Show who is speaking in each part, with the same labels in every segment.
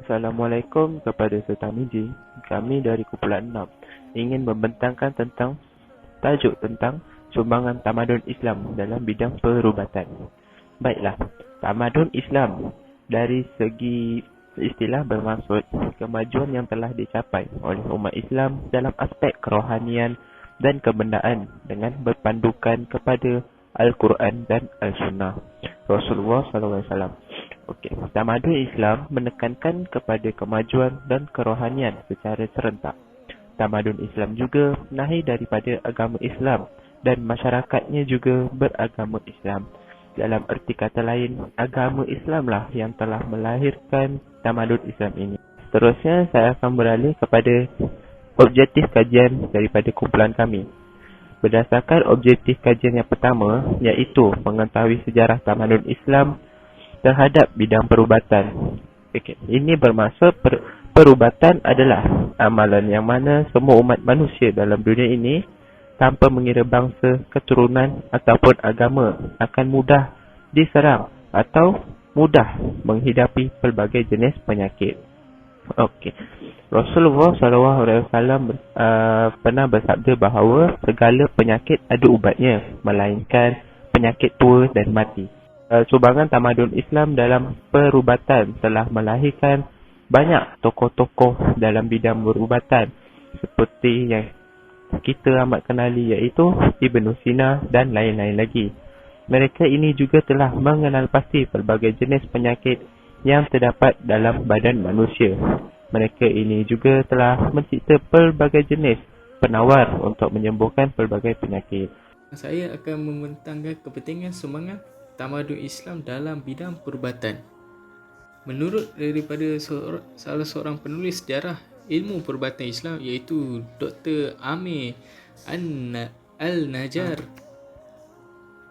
Speaker 1: Assalamualaikum kepada Setamiji. Kami dari kumpulan 6 ingin membentangkan tentang tajuk tentang sumbangan tamadun Islam dalam bidang perubatan. Baiklah, tamadun Islam dari segi istilah bermaksud kemajuan yang telah dicapai oleh umat Islam dalam aspek kerohanian dan kebendaan dengan berpandukan kepada Al-Quran dan Al-Sunnah Rasulullah SAW. Okey, tamadun Islam menekankan kepada kemajuan dan kerohanian secara serentak. Tamadun Islam juga lahir daripada agama Islam dan masyarakatnya juga beragama Islam. Dalam erti kata lain, agama Islamlah yang telah melahirkan tamadun Islam ini. Seterusnya, saya akan beralih kepada objektif kajian daripada kumpulan kami. Berdasarkan objektif kajian yang pertama, iaitu mengetahui sejarah tamadun Islam terhadap bidang perubatan. Okay. Ini bermaksud perubatan adalah amalan yang mana semua umat manusia dalam dunia ini tanpa mengira bangsa, keturunan ataupun agama akan mudah diserang atau mudah menghidapi pelbagai jenis penyakit. Okey. Rasulullah SAW pernah bersabda bahawa segala penyakit ada ubatnya, melainkan penyakit tua dan mati. Sumbangan tamadun Islam dalam perubatan telah melahirkan banyak tokoh-tokoh dalam bidang perubatan seperti yang kita amat kenali, iaitu Ibn Sina dan lain-lain lagi. Mereka ini juga telah mengenal pasti pelbagai jenis penyakit yang terdapat dalam badan manusia. Mereka ini juga telah mencipta pelbagai jenis penawar untuk menyembuhkan pelbagai penyakit.
Speaker 2: Saya akan membentangkan kepentingan sumbangan tamadun Islam dalam bidang perubatan. Menurut daripada salah seorang penulis sejarah ilmu perubatan Islam, iaitu Dr. Amir Al-Najjar,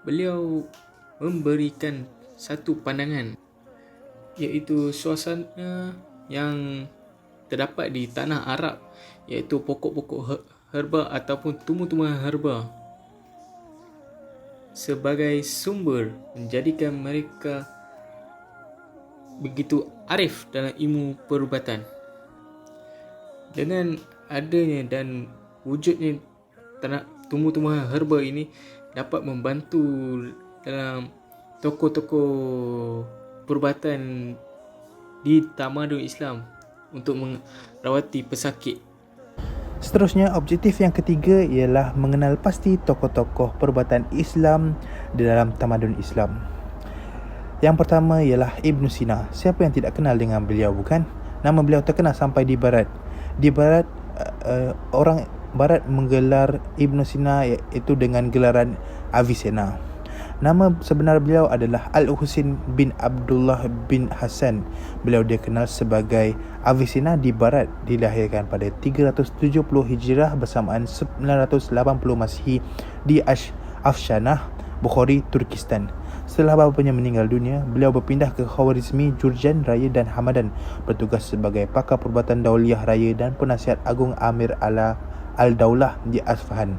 Speaker 2: beliau memberikan satu pandangan, iaitu suasana yang terdapat di tanah Arab, iaitu pokok-pokok herba ataupun tumbuh-tumbuhan herba sebagai sumber menjadikan mereka begitu arif dalam ilmu perubatan. Dengan adanya dan wujudnya tumbuh-tumbuhan herba ini dapat membantu dalam tokoh-tokoh perubatan di tamadun Islam untuk merawati pesakit.
Speaker 3: Seterusnya, objektif yang ketiga ialah mengenal pasti tokoh-tokoh perubatan Islam di dalam tamadun Islam. Yang pertama ialah Ibn Sina. Siapa yang tidak kenal dengan beliau, bukan? Nama beliau terkenal sampai di barat. Di barat, orang barat menggelar Ibn Sina iaitu dengan gelaran Avicenna. Nama sebenar beliau adalah Al-Husin bin Abdullah bin Hasan. Beliau dikenal sebagai Avicenna di barat. Dilahirkan pada 370 Hijrah bersamaan 980 Masihi di Afshanah, Bukhari, Turkistan. Setelah bapanya meninggal dunia, beliau berpindah ke Khawarizmi, Jurjan Raya dan Hamadan, bertugas sebagai pakar perubatan Dauliyah Raya dan penasihat agung Amir Al-Daulah di Asfahan.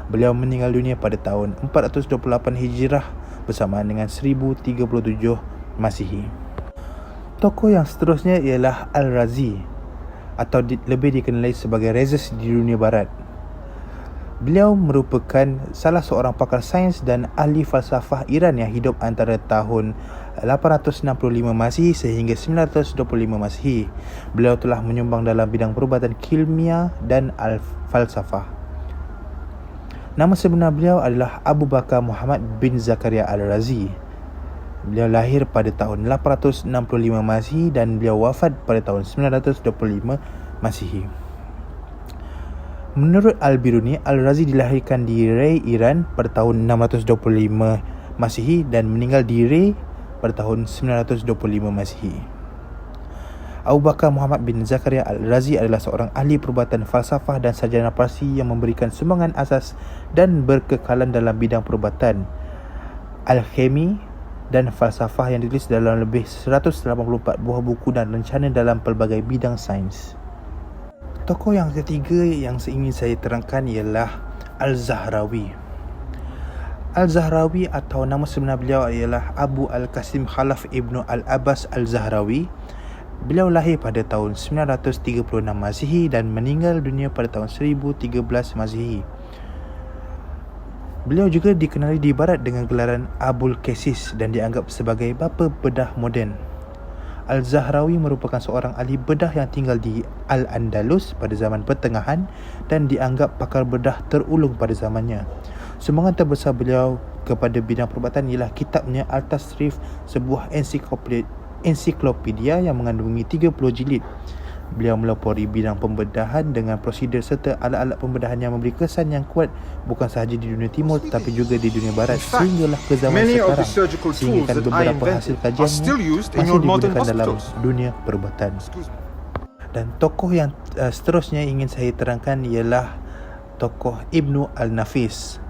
Speaker 3: Beliau meninggal dunia pada tahun 428 Hijrah bersamaan dengan 1037 Masihi. Tokoh yang seterusnya ialah Al-Razi, atau lebih dikenali sebagai Rhazes di dunia barat. Beliau merupakan salah seorang pakar sains dan ahli falsafah Iran yang hidup antara tahun 865 Masihi sehingga 925 Masihi. Beliau telah menyumbang dalam bidang perubatan ilmiah dan falsafah. Nama sebenar beliau adalah Abu Bakar Muhammad bin Zakaria Al-Razi. Beliau lahir pada tahun 865 Masihi dan beliau wafat pada tahun 925 Masihi. Menurut Al-Biruni, Al-Razi dilahirkan di Rey, Iran pada tahun 625 Masihi dan meninggal di Rey pada tahun 925 Masihi. Abu Bakar Muhammad bin Zakaria Al-Razi adalah seorang ahli perubatan falsafah dan sarjana Parsi yang memberikan sumbangan asas dan berkekalan dalam bidang perubatan, alkemi dan falsafah yang ditulis dalam lebih 184 buah buku dan rencana dalam pelbagai bidang sains. Tokoh yang ketiga yang ingin saya terangkan ialah Al-Zahrawi. Al-Zahrawi atau nama sebenar beliau ialah Abu Al-Qasim Khalaf Ibnu Al-Abbas Al-Zahrawi. Beliau lahir pada tahun 936 Masihi dan meninggal dunia pada tahun 1013 Masihi. Beliau juga dikenali di barat dengan gelaran Abul Qasis dan dianggap sebagai bapa bedah moden. Al-Zahrawi merupakan seorang ahli bedah yang tinggal di Al-Andalus pada zaman pertengahan dan dianggap pakar bedah terulung pada zamannya. Sumbangan terbesar beliau kepada bidang perubatan ialah kitabnya Al-Tasrif, sebuah ensiklopedia yang mengandungi 30 jilid. Beliau melopori bidang pembedahan dengan prosedur serta alat-alat pembedahan yang memberi kesan yang kuat bukan sahaja di dunia timur tetapi juga di dunia barat sehinggalah ke zaman sekarang, sehingga beberapa hasil kajiannya masih digunakan dalam dunia perubatan. Dan tokoh yang seterusnya ingin saya terangkan ialah tokoh Ibnu Al-Nafis,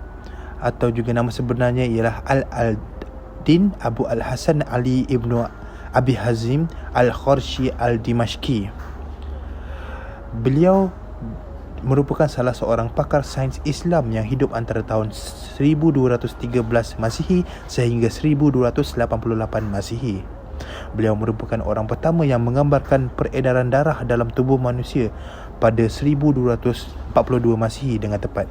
Speaker 3: atau juga nama sebenarnya ialah Al-Din Abu Al-Hasan Ali Ibnu Abi Hazim Al-Khorshi Al-Dimashqi. Beliau merupakan salah seorang pakar sains Islam yang hidup antara tahun 1213 Masihi sehingga 1288 Masihi. Beliau merupakan orang pertama yang menggambarkan peredaran darah dalam tubuh manusia pada 1242 Masihi dengan tepat.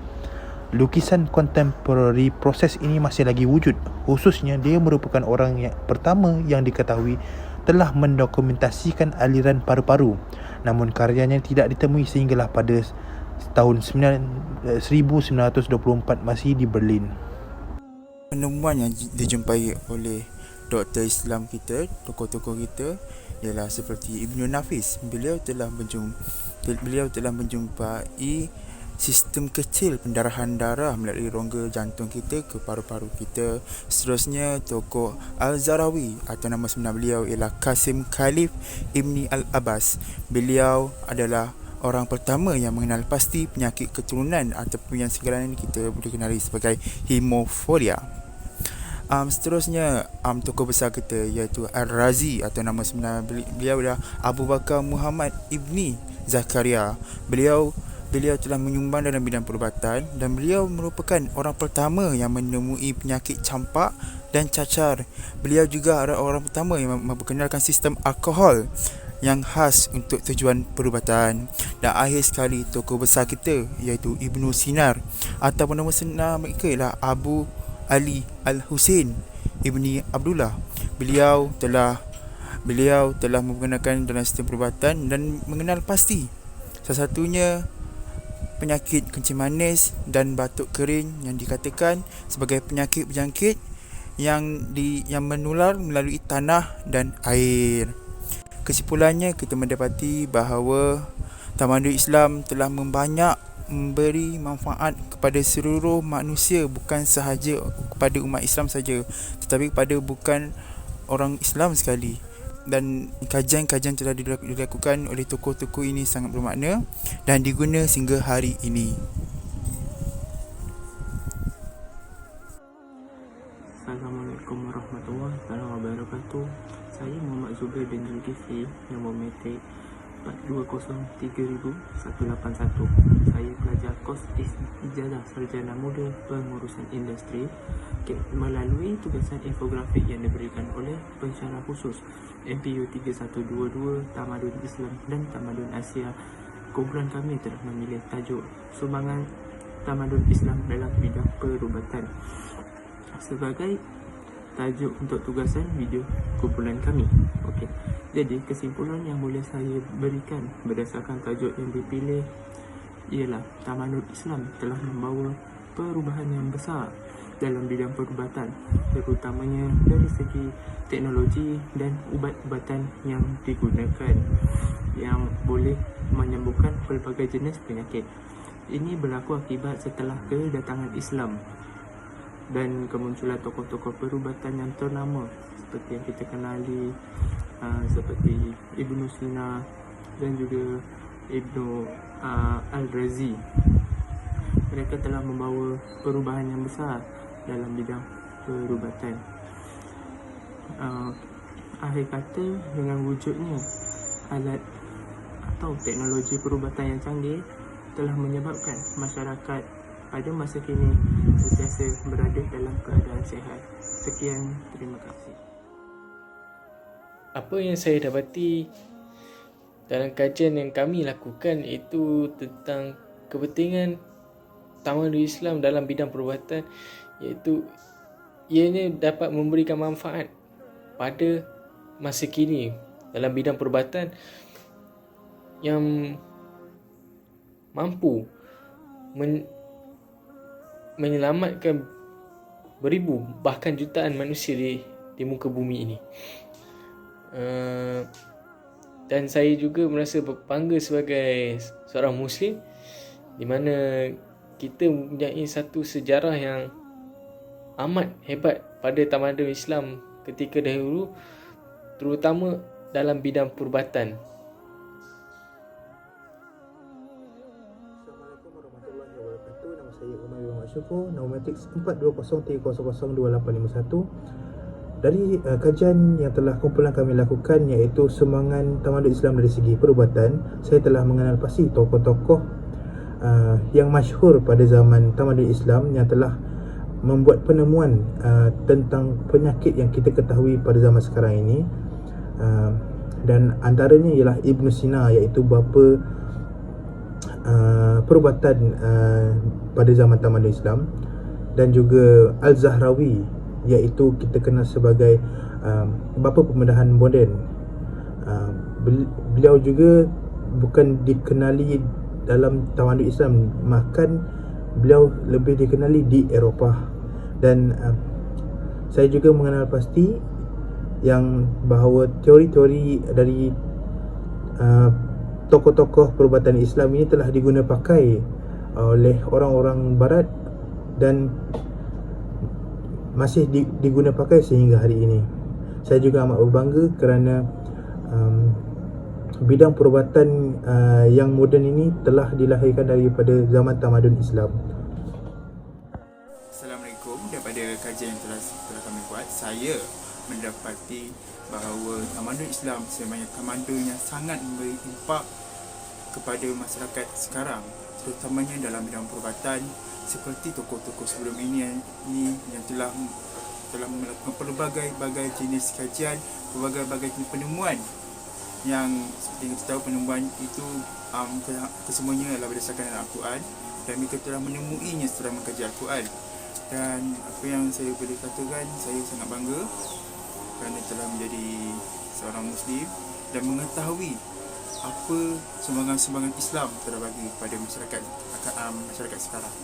Speaker 3: Lukisan kontemporari proses ini masih lagi wujud. Khususnya dia merupakan orang yang pertama yang diketahui telah mendokumentasikan aliran paru-paru. Namun karyanya tidak ditemui sehinggalah pada tahun 1924 Masihi di Berlin.
Speaker 4: Penemuan yang dijumpai oleh Dr. Islam kita, tokoh-tokoh kita ialah seperti Ibnu Nafis. Beliau telah menjumpai sistem kecil pendarahan darah melalui rongga jantung kita ke paru-paru kita. Seterusnya, tokoh Al-Zahrawi atau nama sebenar beliau ialah Qasim Khalif Ibni Al-Abbas. Beliau adalah orang pertama yang mengenal pasti penyakit keturunan ataupun yang sekarang ini kita boleh kenali sebagai hemofilia. Seterusnya, tokoh besar kita iaitu Al-Razi atau nama sebenar beliau adalah Abu Bakar Muhammad Ibni Zakaria. Beliau telah menyumbang dalam bidang perubatan dan beliau merupakan orang pertama yang menemui penyakit campak dan cacar. Beliau juga adalah orang pertama yang memperkenalkan sistem alkohol yang khas untuk tujuan perubatan. Dan akhir sekali, tokoh besar kita iaitu Ibnu Sina atau nama sebenar mereka ialah Abu Ali Al-Husain Ibni Abdullah. Beliau telah memperkenalkan dalam sistem perubatan dan mengenal pasti salah satunya penyakit kencing manis dan batuk kering yang dikatakan sebagai penyakit berjangkit yang menular melalui tanah dan air. Kesimpulannya, kita mendapati bahawa tamadun Islam telah memberi manfaat kepada seluruh manusia, bukan sahaja kepada umat Islam saja, tetapi kepada bukan orang Islam sekali. Dan kajian-kajian telah dilakukan oleh tokoh-tokoh ini sangat bermakna dan diguna sehingga hari ini.
Speaker 2: Assalamualaikum warahmatullahi wabarakatuh. Saya Muhammad Zubair bin Zulkifli, nombor metik 4203181. Saya pelajar kos Ijazah Sarjana Muda Pengurusan Industri melalui tugasan infografik yang diberikan oleh pensyarah khusus MPU 3122 Tamadun Islam dan Tamadun Asia. Kumpulan kami telah memilih tajuk Sumbangan Tamadun Islam dalam Bidang Perubatan sebagai tajuk untuk tugasan video kumpulan kami. Okey. Jadi kesimpulan yang boleh saya berikan berdasarkan tajuk yang dipilih ialah Tamadun Islam telah membawa perubahan yang besar dalam bidang perubatan, terutamanya dari segi teknologi dan ubat-ubatan yang digunakan yang boleh menyembuhkan pelbagai jenis penyakit. Ini berlaku akibat setelah kedatangan Islam dan kemunculan tokoh-tokoh perubatan yang ternama seperti yang kita kenali, seperti Ibnu Sina dan juga Ibnu Al-Razi. Mereka telah membawa perubahan yang besar dalam bidang perubatan. Akhir kata, dengan wujudnya alat atau teknologi perubatan yang canggih telah menyebabkan masyarakat pada masa kini sentiasa berada dalam keadaan sihat. Sekian, terima kasih.
Speaker 5: Apa yang saya dapati
Speaker 2: dalam kajian yang kami lakukan iaitu tentang kepentingan tamadun Islam dalam bidang perubatan, iaitu ianya dapat memberikan manfaat pada masa kini dalam bidang perubatan yang mampu menyelamatkan beribu bahkan jutaan manusia di muka bumi ini. Dan saya juga merasa berbangga sebagai seorang Muslim, di mana kita mempunyai satu sejarah yang amat hebat pada tamadun Islam ketika dahulu, terutama dalam bidang perubatan.
Speaker 3: Assalamualaikum warahmatullahi wabarakatuh. Nama saya Umar bin Muhammad Syukur, Naumatik 4203002851. Dari kajian yang telah kumpulan kami lakukan, iaitu sumbangan tamadun Islam dari segi perubatan, saya telah mengenal pasti tokoh-tokoh yang masyhur pada zaman tamadun Islam yang telah membuat penemuan tentang penyakit yang kita ketahui pada zaman sekarang ini. Dan antaranya ialah Ibn Sina, iaitu bapa perubatan pada zaman tamadun Islam, dan juga Al-Zahrawi, iaitu kita kenal sebagai bapa pembedahan moden. Beliau juga bukan dikenali dalam tamadun Islam, bahkan beliau lebih dikenali di Eropah. Dan saya juga mengenal pasti yang bahawa teori-teori dari tokoh-tokoh perubatan Islam ini telah diguna pakai oleh orang-orang barat dan masih diguna pakai sehingga hari ini. Saya juga amat berbangga kerana bidang perubatan yang moden ini telah dilahirkan daripada zaman tamadun Islam.
Speaker 4: Assalamualaikum. Daripada kajian yang telah kami buat, saya mendapati bahawa tamadun Islam sebenarnya tamadun yang sangat memberi impak kepada masyarakat sekarang, terutamanya dalam bidang perubatan, seperti tokoh-tokoh sebelum ini yang telah melakukan pelbagai jenis kajian, pelbagai jenis penemuan yang seperti kita tahu penemuan itu kesemuanya adalah berdasarkan Al-Quran, dan mereka telah menemuinya setelah mengkaji Al-Quran. Dan apa yang saya boleh katakan, saya sangat bangga kerana telah menjadi seorang Muslim dan mengetahui apa sumbangan-sumbangan Islam telah bagi kepada masyarakat sekarang.